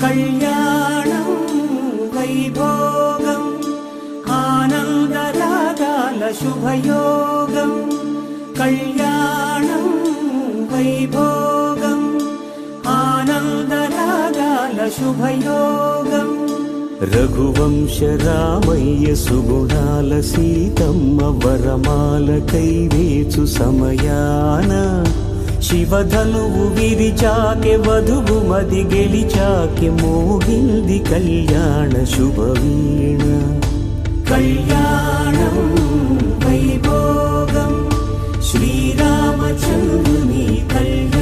కళ్యాణం వైభోగం ఆనందరాగాల శుభయోగం కళ్యాణం వైభోగం ఆనందరాగాల శుభయోగం రఘువంశ రామయ్య సుగుణాల సీతమ్మ వరమాల కైవేచు సమయాన శివధనువు విరిచాకె వధువు మది గెలిచాకె మోగింది కళ్యాణ శుభవీణ కళ్యాణం వైభోగం శ్రీరామచంద్రుని కళ్యాణం